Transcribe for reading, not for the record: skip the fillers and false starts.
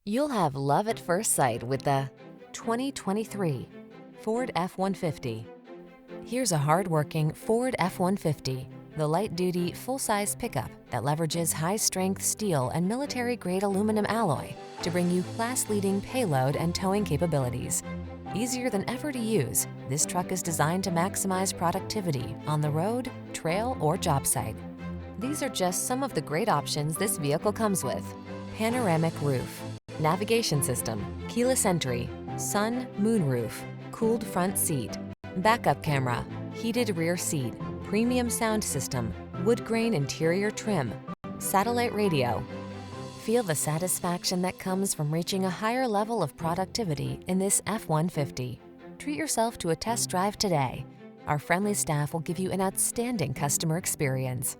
You'll have love at first sight with the 2023 Ford F-150. Here's a hard-working Ford F-150, the light-duty, full-size pickup that leverages high-strength steel and military-grade aluminum alloy to bring you class-leading payload and towing capabilities. Easier than ever to use, this truck is designed to maximize productivity on the road, trail, or job site. These are just some of the great options this vehicle comes with: panoramic roof, navigation system, keyless entry, sun, moon roof, cooled front seat, backup camera, heated rear seat, premium sound system, wood grain interior trim, satellite radio. Feel the satisfaction that comes from reaching a higher level of productivity in this F-150. Treat yourself to a test drive today. Our friendly staff will give you an outstanding customer experience.